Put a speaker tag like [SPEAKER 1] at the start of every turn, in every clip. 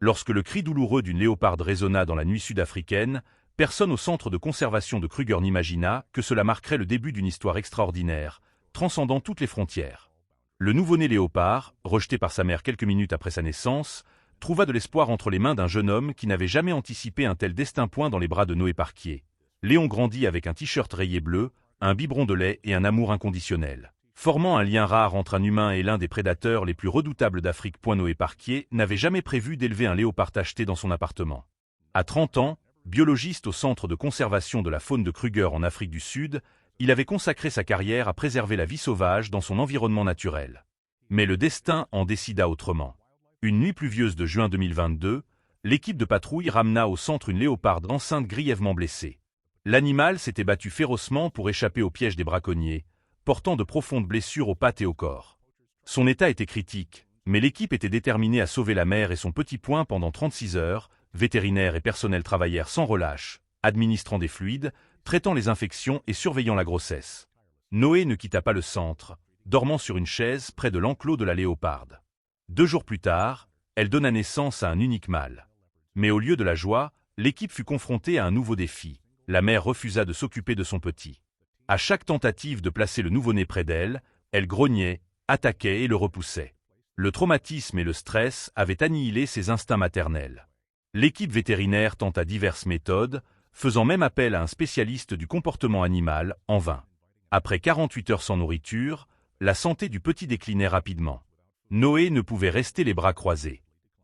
[SPEAKER 1] Lorsque le cri douloureux d'une léoparde résonna dans la nuit sud-africaine, personne au centre de conservation de Kruger n'imagina que cela marquerait le début d'une histoire extraordinaire, transcendant toutes les frontières. Le nouveau-né léopard, rejeté par sa mère quelques minutes après sa naissance, trouva de l'espoir entre les mains d'un jeune homme qui n'avait jamais anticipé un tel destin point dans les bras de Noé Parquier. Léon grandit avec un t-shirt rayé bleu, un biberon de lait et un amour inconditionnel. Formant un lien rare entre un humain et l'un des prédateurs les plus redoutables d'Afrique. Noé Parquier n'avait jamais prévu d'élever un léopard tacheté dans son appartement. À 30 ans, biologiste au centre de conservation de la faune de Kruger en Afrique du Sud, il avait consacré sa carrière à préserver la vie sauvage dans son environnement naturel. Mais le destin en décida autrement. Une nuit pluvieuse de juin 2022, l'équipe de patrouille ramena au centre une léoparde enceinte grièvement blessée. L'animal s'était battu férocement pour échapper au piège des braconniers, portant de profondes blessures aux pattes et au corps. Son état était critique, mais l'équipe était déterminée à sauver la mère et son petit point pendant 36 heures. Vétérinaires et personnel travaillèrent sans relâche, administrant des fluides, traitant les infections et surveillant la grossesse. Noé ne quitta pas le centre, dormant sur une chaise près de l'enclos de la léoparde. 2 jours plus tard, elle donna naissance à un unique mâle. Mais au lieu de la joie, l'équipe fut confrontée à un nouveau défi. La mère refusa de s'occuper de son petit. À chaque tentative de placer le nouveau-né près d'elle, elle grognait, attaquait et le repoussait. Le traumatisme et le stress avaient annihilé ses instincts maternels. L'équipe vétérinaire tenta diverses méthodes, faisant même appel à un spécialiste du comportement animal, en vain. Après 48 heures sans nourriture, la santé du petit déclinait rapidement. Noé ne pouvait rester les bras croisés.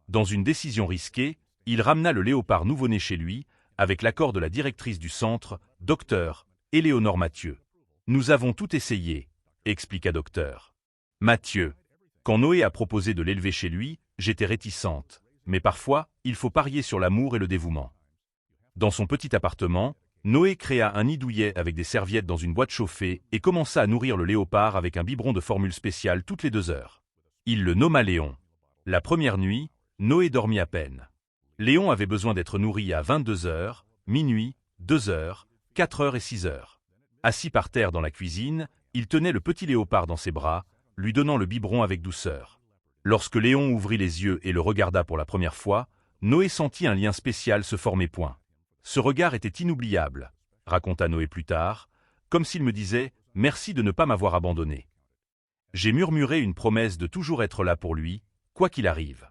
[SPEAKER 1] Dans une décision risquée, il ramena le léopard nouveau-né chez lui, avec l'accord de la directrice du centre, Dr. Éléonore Mathieu. « Nous avons tout essayé », expliqua Dr. Mathieu. Quand Noé a proposé de l'élever chez lui, j'étais réticente, mais parfois, il faut parier sur l'amour et le dévouement. Dans son petit appartement, Noé créa un nid douillet avec des serviettes dans une boîte chauffée et commença à nourrir le léopard avec un biberon de formule spéciale toutes les 2 heures. Il le nomma Léon. La première nuit, Noé dormit à peine. Léon avait besoin d'être nourri à 22 heures, minuit, 2 heures, 4 heures et 6 heures. Assis par terre dans la cuisine, il tenait le petit léopard dans ses bras, lui donnant le biberon avec douceur. Lorsque Léon ouvrit les yeux et le regarda pour la première fois, Noé sentit un lien spécial se former. Ce regard était inoubliable, raconta Noé plus tard, comme s'il me disait « Merci de ne pas m'avoir abandonné ». J'ai murmuré une promesse de toujours être là pour lui, quoi qu'il arrive.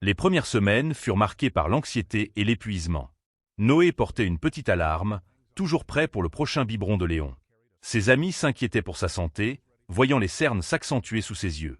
[SPEAKER 1] Les premières semaines furent marquées par l'anxiété et l'épuisement. Noé portait une petite alarme, toujours prêt pour le prochain biberon de Léon. Ses amis s'inquiétaient pour sa santé, voyant les cernes s'accentuer sous ses yeux.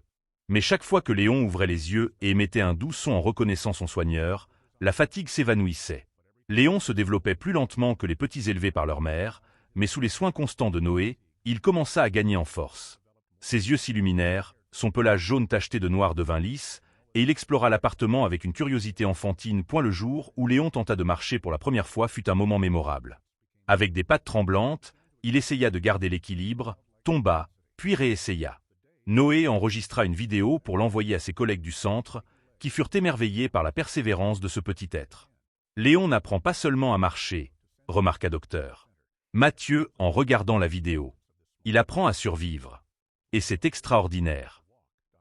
[SPEAKER 1] Mais chaque fois que Léon ouvrait les yeux et émettait un doux son en reconnaissant son soigneur, la fatigue s'évanouissait. Léon se développait plus lentement que les petits élevés par leur mère, mais sous les soins constants de Noé, il commença à gagner en force. Ses yeux s'illuminèrent, son pelage jaune tacheté de noir devint lisse, et il explora l'appartement avec une curiosité enfantine. Le jour où Léon tenta de marcher pour la première fois fut un moment mémorable. Avec des pattes tremblantes, il essaya de garder l'équilibre, tomba, puis réessaya. Noé enregistra une vidéo pour l'envoyer à ses collègues du centre, qui furent émerveillés par la persévérance de ce petit être. Léon n'apprend pas seulement à marcher, remarqua Dr. Mathieu en regardant la vidéo. Il apprend à survivre. Et c'est extraordinaire.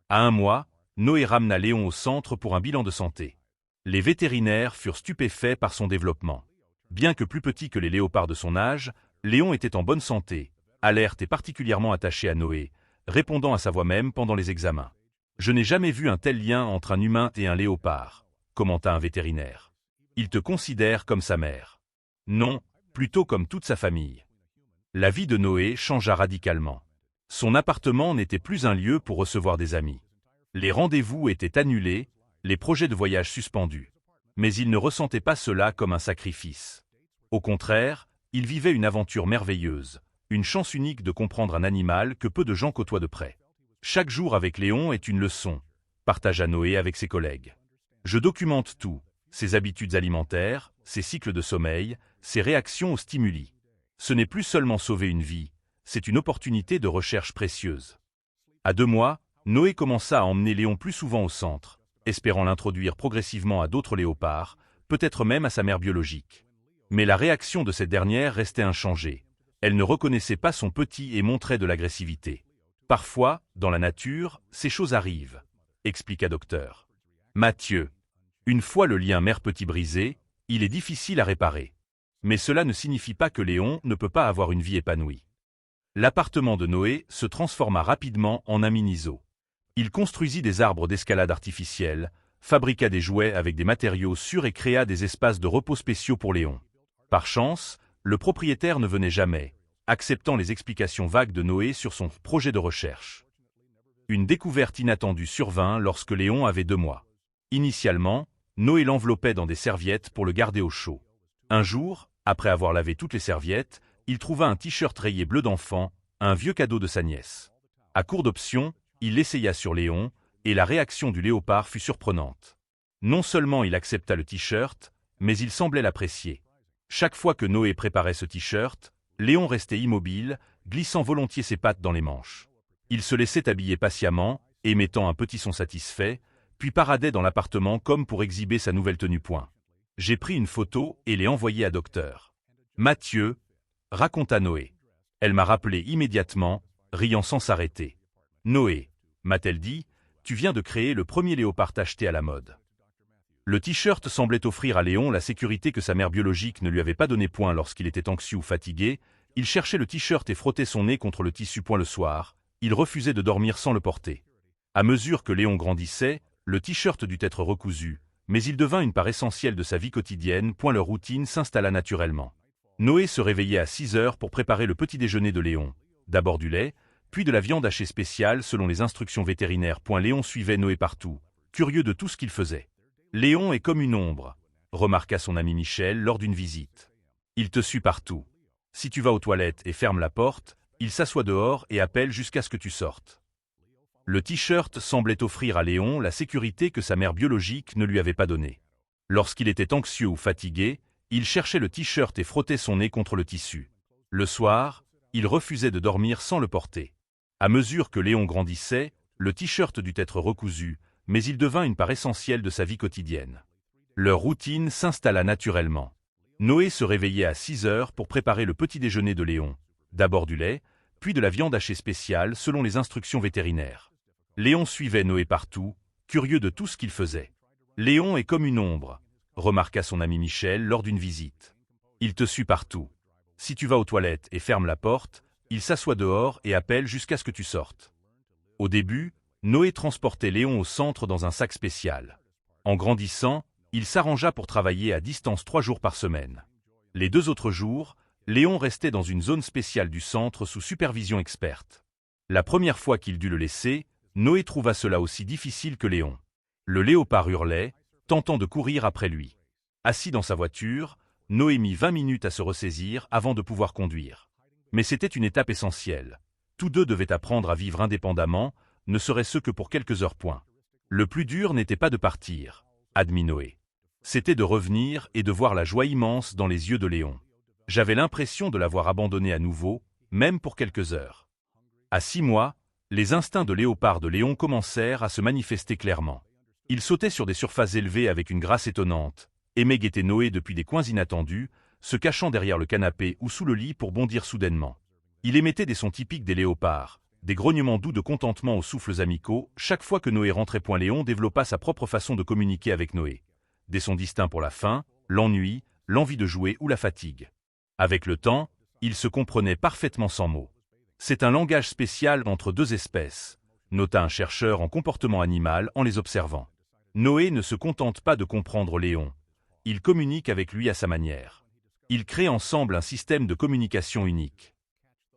[SPEAKER 1] À 1 mois, Noé ramena Léon au centre pour un bilan de santé. Les vétérinaires furent stupéfaits par son développement. Bien que plus petit que les léopards de son âge, Léon était en bonne santé, alerte et particulièrement attaché à Noé, répondant à sa voix même pendant les examens. « Je n'ai jamais vu un tel lien entre un humain et un léopard », commenta un vétérinaire. « Il te considère comme sa mère. » Non, plutôt comme toute sa famille. La vie de Noé changea radicalement. Son appartement n'était plus un lieu pour recevoir des amis. Les rendez-vous étaient annulés, les projets de voyage suspendus. Mais il ne ressentait pas cela comme un sacrifice. Au contraire, il vivait une aventure merveilleuse, une chance unique de comprendre un animal que peu de gens côtoient de près. Chaque jour avec Léon est une leçon, partagea Noé avec ses collègues. Je documente tout, ses habitudes alimentaires, ses cycles de sommeil, ses réactions aux stimuli. Ce n'est plus seulement sauver une vie, c'est une opportunité de recherche précieuse. À 2 mois, Noé commença à emmener Léon plus souvent au centre, espérant l'introduire progressivement à d'autres léopards, peut-être même à sa mère biologique. Mais la réaction de cette dernière restait inchangée. Elle ne reconnaissait pas son petit et montrait de l'agressivité. Parfois, dans la nature, ces choses arrivent, expliqua Dr. Mathieu. Une fois le lien mère-petit brisé, il est difficile à réparer. Mais cela ne signifie pas que Léon ne peut pas avoir une vie épanouie. L'appartement de Noé se transforma rapidement en un mini-zoo. Il construisit des arbres d'escalade artificiels, fabriqua des jouets avec des matériaux sûrs et créa des espaces de repos spéciaux pour Léon. Par chance, le propriétaire ne venait jamais, acceptant les explications vagues de Noé sur son projet de recherche. Une découverte inattendue survint lorsque Léon avait 2 mois. Initialement, Noé l'enveloppait dans des serviettes pour le garder au chaud. Un jour, après avoir lavé toutes les serviettes, il trouva un t-shirt rayé bleu d'enfant, un vieux cadeau de sa nièce. À court d'options, il l'essaya sur Léon, et la réaction du léopard fut surprenante. Non seulement il accepta le t-shirt, mais il semblait l'apprécier. Chaque fois que Noé préparait ce t-shirt, Léon restait immobile, glissant volontiers ses pattes dans les manches. Il se laissait habiller patiemment, émettant un petit son satisfait, puis paradait dans l'appartement comme pour exhiber sa nouvelle tenue point. J'ai pris une photo et l'ai envoyée à Docteur Mathieu, raconta Noé. Elle m'a rappelé immédiatement, riant sans s'arrêter. Noé, m'a-t-elle dit, tu viens de créer le premier léopard acheté à la mode. Le t-shirt semblait offrir à Léon la sécurité que sa mère biologique ne lui avait pas donné point lorsqu'il était anxieux ou fatigué. Il cherchait le t-shirt et frottait son nez contre le tissu point le soir. Il refusait de dormir sans le porter. À mesure que Léon grandissait, le t-shirt dut être recousu, mais il devint une part essentielle de sa vie quotidienne. Leur routine s'installa naturellement. Noé se réveillait à 6 heures pour préparer le petit déjeuner de Léon. D'abord du lait, puis de la viande hachée spéciale selon les instructions vétérinaires. Léon suivait Noé partout, curieux de tout ce qu'il faisait. Léon est comme une ombre, remarqua son ami Michel lors d'une visite. Il te suit partout. Si tu vas aux toilettes et fermes la porte, il s'assoit dehors et appelle jusqu'à ce que tu sortes. Le t-shirt semblait offrir à Léon la sécurité que sa mère biologique ne lui avait pas donnée. Lorsqu'il était anxieux ou fatigué, il cherchait le t-shirt et frottait son nez contre le tissu. Le soir, il refusait de dormir sans le porter. À mesure que Léon grandissait, le t-shirt dut être recousu, mais il devint une part essentielle de sa vie quotidienne. Leur routine s'installa naturellement. Noé se réveillait à 6 heures pour préparer le petit déjeuner de Léon. D'abord du lait, puis de la viande hachée spéciale selon les instructions vétérinaires. Léon suivait Noé partout, curieux de tout ce qu'il faisait. Léon est comme une ombre, remarqua son ami Michel lors d'une visite. Il te suit partout. Si tu vas aux toilettes et fermes la porte, il s'assoit dehors et appelle jusqu'à ce que tu sortes. Au début, Noé transportait Léon au centre dans un sac spécial. En grandissant, il s'arrangea pour travailler à distance 3 jours par semaine. Les 2 autres jours, Léon restait dans une zone spéciale du centre sous supervision experte. La première fois qu'il dut le laisser, Noé trouva cela aussi difficile que Léon. Le léopard hurlait, tentant de courir après lui. Assis dans sa voiture, Noé mit 20 minutes à se ressaisir avant de pouvoir conduire. Mais c'était une étape essentielle. Tous deux devaient apprendre à vivre indépendamment, ne serait-ce que pour quelques heures point. Le plus dur n'était pas de partir, admit Noé. C'était de revenir et de voir la joie immense dans les yeux de Léon. J'avais l'impression de l'avoir abandonné à nouveau, même pour quelques heures. À 6 mois, les instincts de léopard de Léon commencèrent à se manifester clairement. Il sautait sur des surfaces élevées avec une grâce étonnante, aimait guetter Noé depuis des coins inattendus, se cachant derrière le canapé ou sous le lit pour bondir soudainement. Il émettait des sons typiques des léopards, des grognements doux de contentement aux souffles amicaux. Chaque fois que Noé rentrait, Léon développa sa propre façon de communiquer avec Noé. Des sons distincts pour la faim, l'ennui, l'envie de jouer ou la fatigue. Avec le temps, ils se comprenaient parfaitement sans mots. C'est un langage spécial entre 2 espèces, nota un chercheur en comportement animal en les observant. Noé ne se contente pas de comprendre Léon. Il communique avec lui à sa manière. Ils créent ensemble un système de communication unique.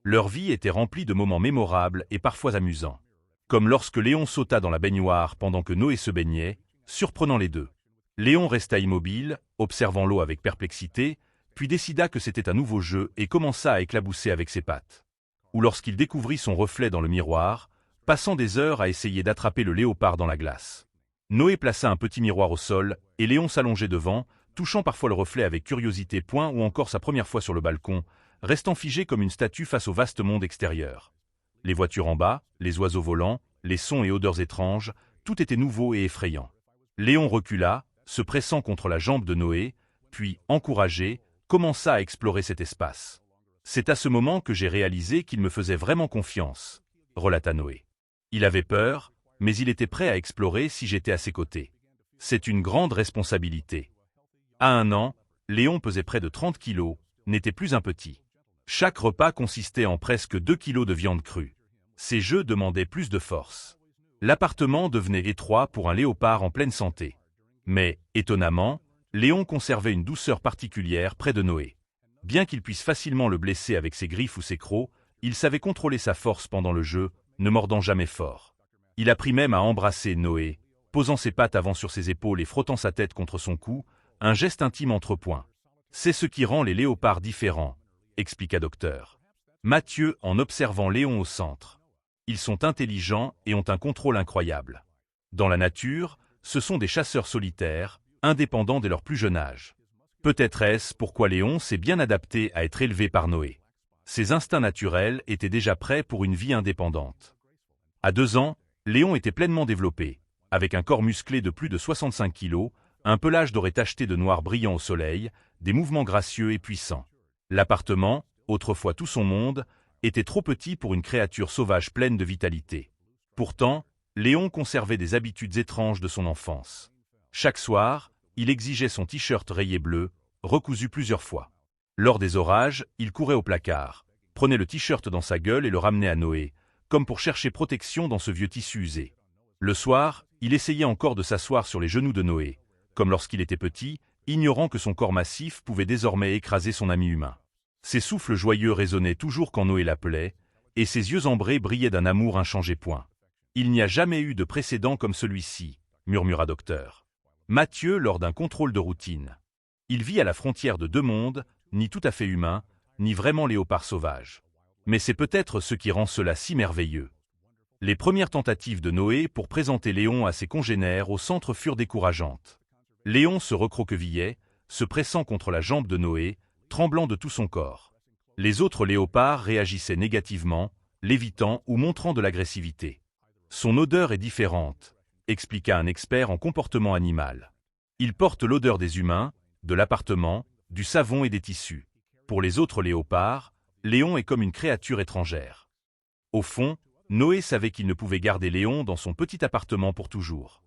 [SPEAKER 1] Leur vie était remplie de moments mémorables et parfois amusants. Comme lorsque Léon sauta dans la baignoire pendant que Noé se baignait, surprenant les deux. Léon resta immobile, observant l'eau avec perplexité, puis décida que c'était un nouveau jeu et commença à éclabousser avec ses pattes. Ou lorsqu'il découvrit son reflet dans le miroir, passant des heures à essayer d'attraper le léopard dans la glace. Noé plaça un petit miroir au sol, et Léon s'allongeait devant, touchant parfois le reflet avec curiosité. Ou encore sa première fois sur le balcon, restant figé comme une statue face au vaste monde extérieur. Les voitures en bas, les oiseaux volants, les sons et odeurs étranges, tout était nouveau et effrayant. Léon recula, se pressant contre la jambe de Noé, puis, encouragé, commença à explorer cet espace. C'est à ce moment que j'ai réalisé qu'il me faisait vraiment confiance, relata Noé. Il avait peur, mais il était prêt à explorer si j'étais à ses côtés. C'est une grande responsabilité. À 1 an, Léon pesait près de 30 kilos, n'était plus un petit. Chaque repas consistait en presque 2 kilos de viande crue. Ces jeux demandaient plus de force. L'appartement devenait étroit pour un léopard en pleine santé. Mais, étonnamment, Léon conservait une douceur particulière près de Noé. Bien qu'il puisse facilement le blesser avec ses griffes ou ses crocs, il savait contrôler sa force pendant le jeu, ne mordant jamais fort. Il apprit même à embrasser Noé, posant ses pattes avant sur ses épaules et frottant sa tête contre son cou, un geste intime entre poings. C'est ce qui rend les léopards différents, expliqua Docteur Mathieu en observant Léon au centre. Ils sont intelligents et ont un contrôle incroyable. Dans la nature, ce sont des chasseurs solitaires, indépendants dès leur plus jeune âge. Peut-être est-ce pourquoi Léon s'est bien adapté à être élevé par Noé. Ses instincts naturels étaient déjà prêts pour une vie indépendante. À 2 ans, Léon était pleinement développé, avec un corps musclé de plus de 65 kilos, un pelage doré tacheté de noir brillant au soleil, des mouvements gracieux et puissants. L'appartement, autrefois tout son monde, était trop petit pour une créature sauvage pleine de vitalité. Pourtant, Léon conservait des habitudes étranges de son enfance. Chaque soir, il exigeait son t-shirt rayé bleu, recousu plusieurs fois. Lors des orages, il courait au placard, prenait le t-shirt dans sa gueule et le ramenait à Noé, comme pour chercher protection dans ce vieux tissu usé. Le soir, il essayait encore de s'asseoir sur les genoux de Noé, comme lorsqu'il était petit, ignorant que son corps massif pouvait désormais écraser son ami humain. Ses souffles joyeux résonnaient toujours quand Noé l'appelait, et ses yeux ambrés brillaient d'un amour inchangé point. « Il n'y a jamais eu de précédent comme celui-ci », murmura Docteur Mathieu lors d'un contrôle de routine. Il vit à la frontière de 2 mondes, ni tout à fait humain, ni vraiment léopard sauvage. Mais c'est peut-être ce qui rend cela si merveilleux. Les premières tentatives de Noé pour présenter Léon à ses congénères au centre furent décourageantes. Léon se recroquevillait, se pressant contre la jambe de Noé, tremblant de tout son corps. Les autres léopards réagissaient négativement, l'évitant ou montrant de l'agressivité. Son odeur est différente, expliqua un expert en comportement animal. Il porte l'odeur des humains, de l'appartement, du savon et des tissus. Pour les autres léopards, Léon est comme une créature étrangère. Au fond, Noé savait qu'il ne pouvait garder Léon dans son petit appartement pour toujours.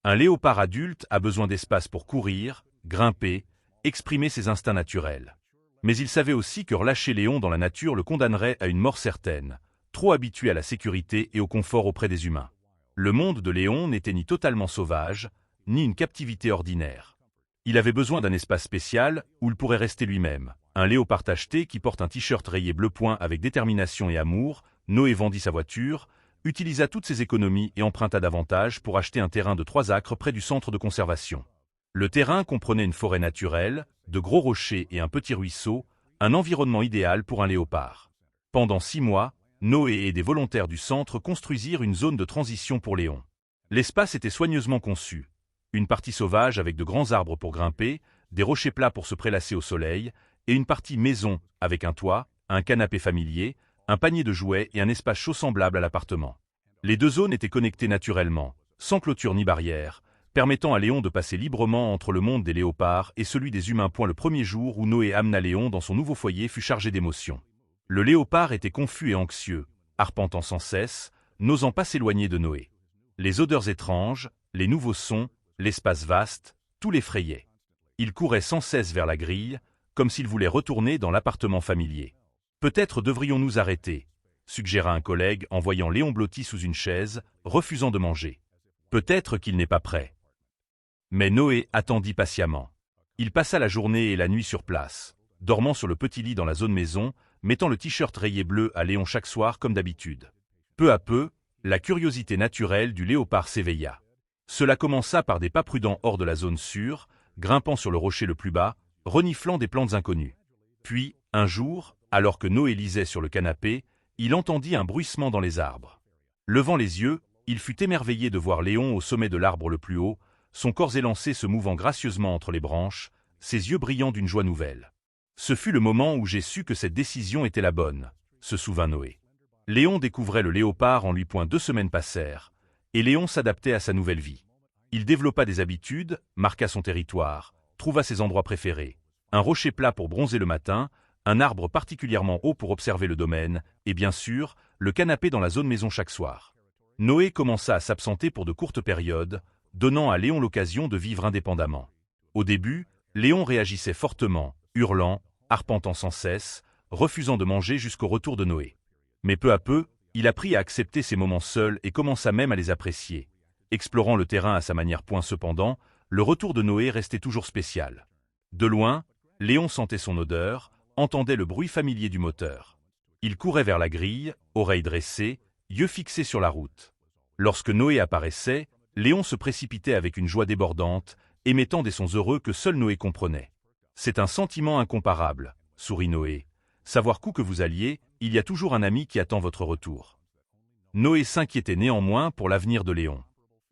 [SPEAKER 1] Un léopard adulte a besoin d'espace pour courir, grimper, exprimer ses instincts naturels. Mais il savait aussi que relâcher Léon dans la nature le condamnerait à une mort certaine, trop habitué à la sécurité et au confort auprès des humains. Le monde de Léon n'était ni totalement sauvage, ni une captivité ordinaire. Il avait besoin d'un espace spécial où il pourrait rester lui-même. Un léopard tacheté qui porte un t-shirt rayé bleu point avec détermination et amour, Noé vendit sa voiture, utilisa toutes ses économies et emprunta davantage pour acheter un terrain de 3 acres près du centre de conservation. Le terrain comprenait une forêt naturelle, de gros rochers et un petit ruisseau, un environnement idéal pour un léopard. Pendant 6 mois, Noé et des volontaires du centre construisirent une zone de transition pour Léon. L'espace était soigneusement conçu. Une partie sauvage avec de grands arbres pour grimper, des rochers plats pour se prélasser au soleil, et une partie maison avec un toit, un canapé familier, un panier de jouets et un espace chaud semblable à l'appartement. Les 2 zones étaient connectées naturellement, sans clôture ni barrière, permettant à Léon de passer librement entre le monde des léopards et celui des humains. Le premier jour où Noé amena Léon dans son nouveau foyer fut chargé d'émotions. Le léopard était confus et anxieux, arpentant sans cesse, n'osant pas s'éloigner de Noé. Les odeurs étranges, les nouveaux sons, l'espace vaste, tout l'effrayait. Il courait sans cesse vers la grille, comme s'il voulait retourner dans l'appartement familier. « Peut-être devrions-nous arrêter », suggéra un collègue en voyant Léon blotti sous une chaise, refusant de manger. Peut-être qu'il n'est pas prêt. Mais Noé attendit patiemment. Il passa la journée et la nuit sur place, dormant sur le petit lit dans la zone maison, mettant le t-shirt rayé bleu à Léon chaque soir comme d'habitude. Peu à peu, la curiosité naturelle du léopard s'éveilla. Cela commença par des pas prudents hors de la zone sûre, grimpant sur le rocher le plus bas, reniflant des plantes inconnues. Puis, un jour, alors que Noé lisait sur le canapé, il entendit un bruissement dans les arbres. Levant les yeux, il fut émerveillé de voir Léon au sommet de l'arbre le plus haut, son corps élancé se mouvant gracieusement entre les branches, ses yeux brillants d'une joie nouvelle. Ce fut le moment où j'ai su que cette décision était la bonne, se souvint Noé. Léon découvrait le léopard en lui. 2 semaines passèrent, et Léon s'adaptait à sa nouvelle vie. Il développa des habitudes, marqua son territoire, trouva ses endroits préférés. Un rocher plat pour bronzer le matin, un arbre particulièrement haut pour observer le domaine, et bien sûr, le canapé dans la zone maison chaque soir. Noé commença à s'absenter pour de courtes périodes, donnant à Léon l'occasion de vivre indépendamment. Au début, Léon réagissait fortement, hurlant, arpentant sans cesse, refusant de manger jusqu'au retour de Noé. Mais peu à peu, il apprit à accepter ces moments seuls et commença même à les apprécier. Explorant le terrain à sa manière. Cependant, le retour de Noé restait toujours spécial. De loin, Léon sentait son odeur, entendait le bruit familier du moteur. Il courait vers la grille, oreilles dressées, yeux fixés sur la route. Lorsque Noé apparaissait, Léon se précipitait avec une joie débordante, émettant des sons heureux que seul Noé comprenait. « C'est un sentiment incomparable », sourit Noé. « Savoir qu'où que vous alliez, il y a toujours un ami qui attend votre retour. » Noé s'inquiétait néanmoins pour l'avenir de Léon.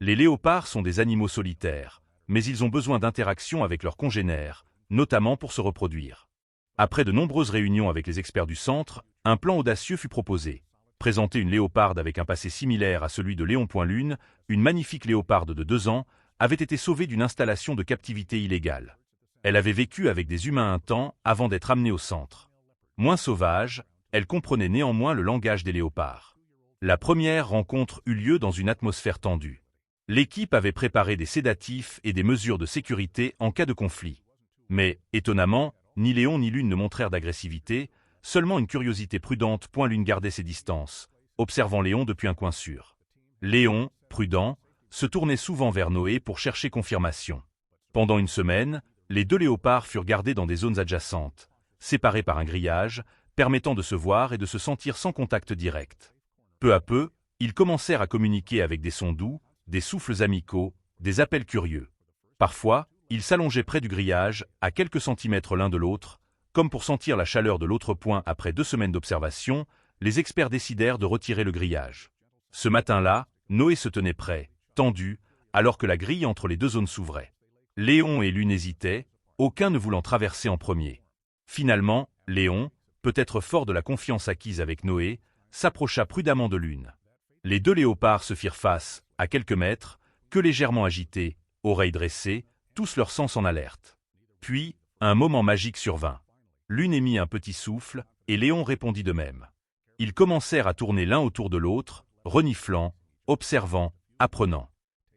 [SPEAKER 1] Les léopards sont des animaux solitaires, mais ils ont besoin d'interaction avec leurs congénères, notamment pour se reproduire. Après de nombreuses réunions avec les experts du centre, un plan audacieux fut proposé. Présenter une léoparde avec un passé similaire à celui de Léon Lune, une magnifique léoparde de 2 ans, avait été sauvée d'une installation de captivité illégale. Elle avait vécu avec des humains un temps avant d'être amenée au centre. Moins sauvage, elle comprenait néanmoins le langage des léopards. La première rencontre eut lieu dans une atmosphère tendue. L'équipe avait préparé des sédatifs et des mesures de sécurité en cas de conflit. Mais, étonnamment, ni Léon ni Lune ne montrèrent d'agressivité, seulement une curiosité prudente. Lune gardait ses distances, observant Léon depuis un coin sûr. Léon, prudent, se tournait souvent vers Noé pour chercher confirmation. Pendant une semaine, les 2 léopards furent gardés dans des zones adjacentes, séparés par un grillage, permettant de se voir et de se sentir sans contact direct. Peu à peu, ils commencèrent à communiquer avec des sons doux, des souffles amicaux, des appels curieux. Parfois, ils s'allongeaient près du grillage, à quelques centimètres l'un de l'autre, comme pour sentir la chaleur de l'autre point. Après 2 semaines d'observation, les experts décidèrent de retirer le grillage. Ce matin-là, Noé se tenait prêt, tendu, alors que la grille entre les 2 zones s'ouvrait. Léon et Lune hésitaient, aucun ne voulant traverser en premier. Finalement, Léon, peut-être fort de la confiance acquise avec Noé, s'approcha prudemment de Lune. Les 2 léopards se firent face, à quelques mètres, queue légèrement agitée, oreilles dressées, tous leurs sens en alerte. Puis, un moment magique survint. Lune émit un petit souffle, et Léon répondit de même. Ils commencèrent à tourner l'un autour de l'autre, reniflant, observant, apprenant.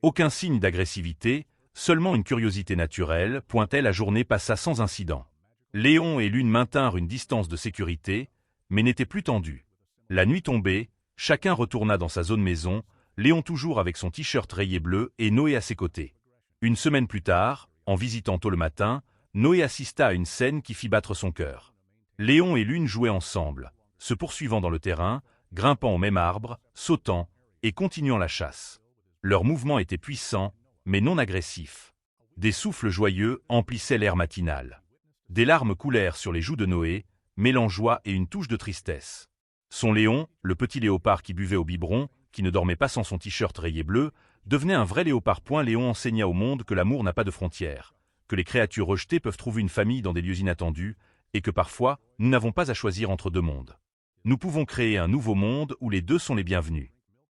[SPEAKER 1] Aucun signe d'agressivité, seulement une curiosité naturelle. La journée passa sans incident. Léon et Lune maintinrent une distance de sécurité, mais n'étaient plus tendus. La nuit tombée, chacun retourna dans sa zone maison, Léon toujours avec son t-shirt rayé bleu et Noé à ses côtés. Une semaine plus tard, en visitant tôt le matin, Noé assista à une scène qui fit battre son cœur. Léon et Lune jouaient ensemble, se poursuivant dans le terrain, grimpant au même arbre, sautant et continuant la chasse. Leurs mouvements étaient puissants, mais non agressifs. Des souffles joyeux emplissaient l'air matinal. Des larmes coulèrent sur les joues de Noé, mêlant joie et une touche de tristesse. Son Léon, le petit léopard qui buvait au biberon, qui ne dormait pas sans son t-shirt rayé bleu, devenait un vrai léopard. Léon enseigna au monde que l'amour n'a pas de frontières, que les créatures rejetées peuvent trouver une famille dans des lieux inattendus, et que parfois, nous n'avons pas à choisir entre 2 mondes. Nous pouvons créer un nouveau monde où les 2 sont les bienvenus.